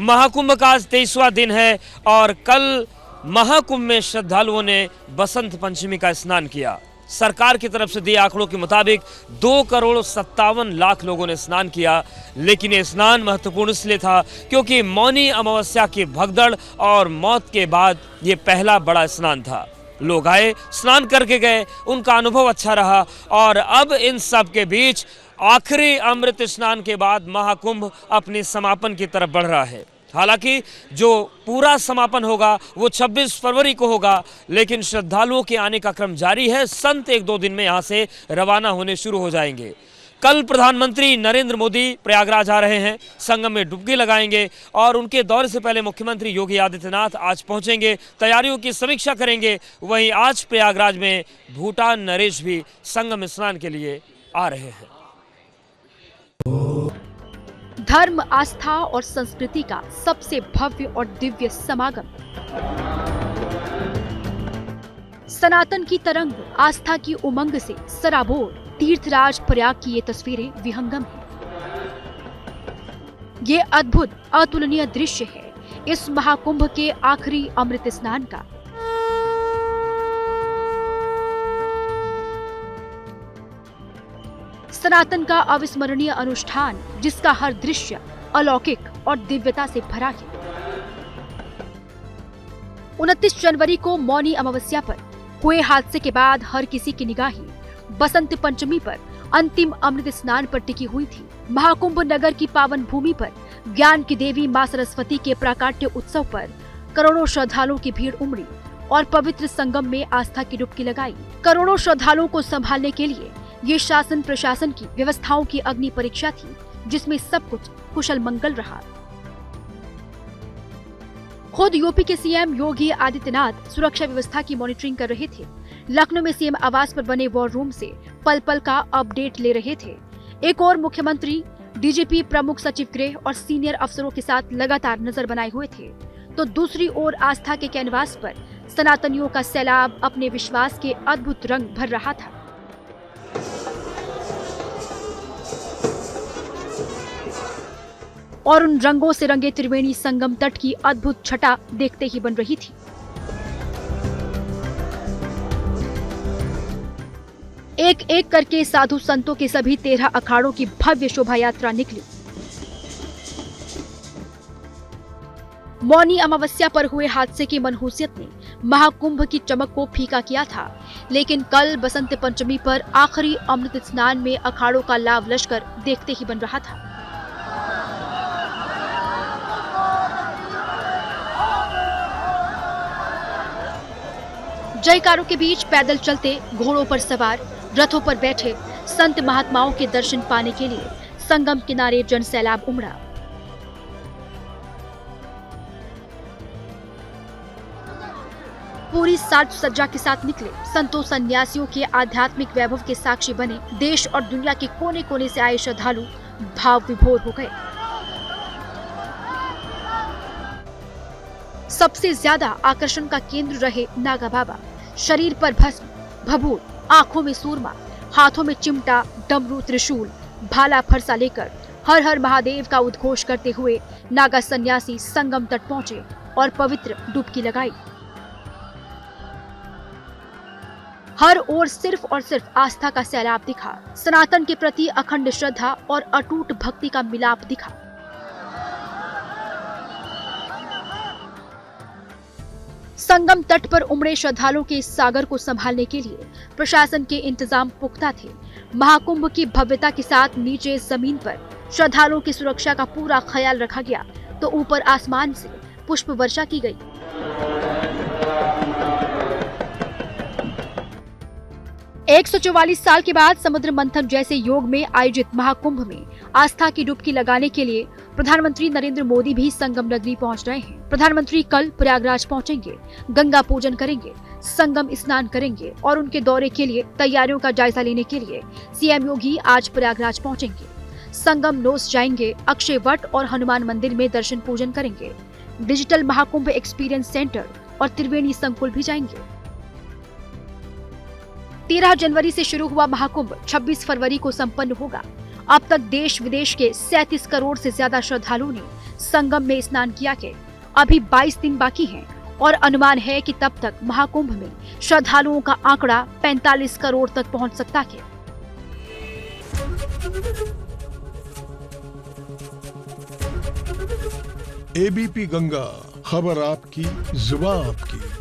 महाकुंभ का आज 23वां दिन है और कल महाकुंभ में श्रद्धालुओं ने बसंत पंचमी का स्नान किया। सरकार की तरफ से दिए आंकड़ों के मुताबिक 2,57,00,000 लोगों ने स्नान किया, लेकिन ये स्नान महत्वपूर्ण इसलिए था क्योंकि मौनी अमावस्या की भगदड़ और मौत के बाद ये पहला बड़ा स्नान था। लोग आए, स्नान करके गए, उनका अनुभव अच्छा रहा और अब इन सब के बीच आखिरी अमृत स्नान के बाद महाकुंभ अपने समापन की तरफ बढ़ रहा है। हालांकि जो पूरा समापन होगा वो 26 फरवरी को होगा, लेकिन श्रद्धालुओं के आने का क्रम जारी है। संत 1-2 दिन में यहाँ से रवाना होने शुरू हो जाएंगे। कल प्रधानमंत्री नरेंद्र मोदी प्रयागराज आ रहे हैं, संगम में डुबकी लगाएंगे और उनके दौरे से पहले मुख्यमंत्री योगी आदित्यनाथ आज पहुंचेंगे, तैयारियों की समीक्षा करेंगे। वहीं आज प्रयागराज में भूटान नरेश भी संगम स्नान के लिए आ रहे हैं। धर्म, आस्था और संस्कृति का सबसे भव्य और दिव्य समागम। सनातन की तरंग, आस्था की उमंग से सराबोर तीर्थराज प्रयाग की ये तस्वीरें विहंगम हैं। ये अद्भुत अतुलनीय दृश्य है इस महाकुंभ के आखिरी अमृत स्नान का। सनातन का अविस्मरणीय अनुष्ठान जिसका हर दृश्य अलौकिक और दिव्यता से भरा है। 29 जनवरी को मौनी अमावस्या पर हुए हादसे के बाद हर किसी की निगाहें बसंत पंचमी पर अंतिम अमृत स्नान पर टिकी हुई थी। महाकुंभ नगर की पावन भूमि पर ज्ञान की देवी मां सरस्वती के प्राकट्य उत्सव पर करोड़ों श्रद्धालुओं की भीड़ उमड़ी और पवित्र संगम में आस्था की डुबकी लगाई। करोड़ों श्रद्धालुओं को संभालने के लिए ये शासन प्रशासन की व्यवस्थाओं की अग्नि परीक्षा थी, जिसमें सब कुछ कुशल मंगल रहा। खुद यूपी के सीएम योगी आदित्यनाथ सुरक्षा व्यवस्था की मॉनिटरिंग कर रहे थे। लखनऊ में सीएम आवास पर बने वॉर रूम से पल पल का अपडेट ले रहे थे। एक और मुख्यमंत्री, डीजीपी, प्रमुख सचिव गृह और सीनियर अफसरों के साथ लगातार नजर बनाए हुए थे, तो दूसरी ओर आस्था के कैनवास पर सनातनियों का सैलाब अपने विश्वास के अद्भुत रंग भर रहा था। और उन रंगों से रंगे त्रिवेणी संगम तट की अद्भुत छटा देखते ही बन रही थी। एक एक करके साधु संतों के सभी 13 अखाड़ों की भव्य शोभा यात्रा निकली। मौनी अमावस्या पर हुए हादसे की मनहूसियत ने महाकुंभ की चमक को फीका किया था, लेकिन कल बसंत पंचमी पर आखिरी अमृत स्नान में अखाड़ों का लाव लश्कर देखते ही बन रहा था। जयकारों के बीच पैदल चलते, घोड़ों पर सवार, रथों पर बैठे संत महात्माओं के दर्शन पाने के लिए संगम किनारे जन सैलाब उमड़ा। पूरी साज सज्जा के साथ निकले संतों सन्यासियों के आध्यात्मिक वैभव के साक्षी बने देश और दुनिया के कोने कोने से आए श्रद्धालु भाव विभोर हो गए। सबसे ज्यादा आकर्षण का केंद्र रहे नागा बाबा। शरीर पर भस्म, भभूत, आंखों में सूरमा, हाथों में चिमटा, डमरू, त्रिशूल, भाला फरसा लेकर हर हर महादेव का उद्घोष करते हुए नागा सन्यासी संगम तट पहुंचे और पवित्र डुबकी लगाई। हर ओर सिर्फ और सिर्फ आस्था का सैलाब दिखा। सनातन के प्रति अखंड श्रद्धा और अटूट भक्ति का मिलाप दिखा। संगम तट पर उमड़े श्रद्धालुओं के इस सागर को संभालने के लिए प्रशासन के इंतजाम पुख्ता थे। महाकुंभ की भव्यता के साथ नीचे जमीन पर श्रद्धालुओं की सुरक्षा का पूरा ख्याल रखा गया, तो ऊपर आसमान से पुष्प वर्षा की गई। 144 साल के बाद समुद्र मंथन जैसे योग में आयोजित महाकुंभ में आस्था की डुबकी लगाने के लिए प्रधानमंत्री नरेंद्र मोदी भी संगम नगरी पहुंच रहे हैं। प्रधानमंत्री कल प्रयागराज पहुंचेंगे, गंगा पूजन करेंगे, संगम स्नान करेंगे और उनके दौरे के लिए तैयारियों का जायजा लेने के लिए सीएम योगी आज प्रयागराज पहुंचेंगे। संगम नोस जाएंगे, अक्षय वट और हनुमान मंदिर में दर्शन पूजन करेंगे। डिजिटल महाकुंभ एक्सपीरियंस सेंटर और त्रिवेणी संकुल भी जाएंगे। 13 जनवरी से शुरू हुआ महाकुंभ 26 फरवरी को संपन्न होगा अब तक देश विदेश के 37 करोड़ से ज्यादा श्रद्धालुओं ने संगम में स्नान किया है। अभी 22 दिन बाकी हैं और अनुमान है कि तब तक महाकुंभ में श्रद्धालुओं का आंकड़ा 45 करोड़ तक पहुंच सकता है। एबीपी गंगा, खबर आपकी, जुबान आपकी।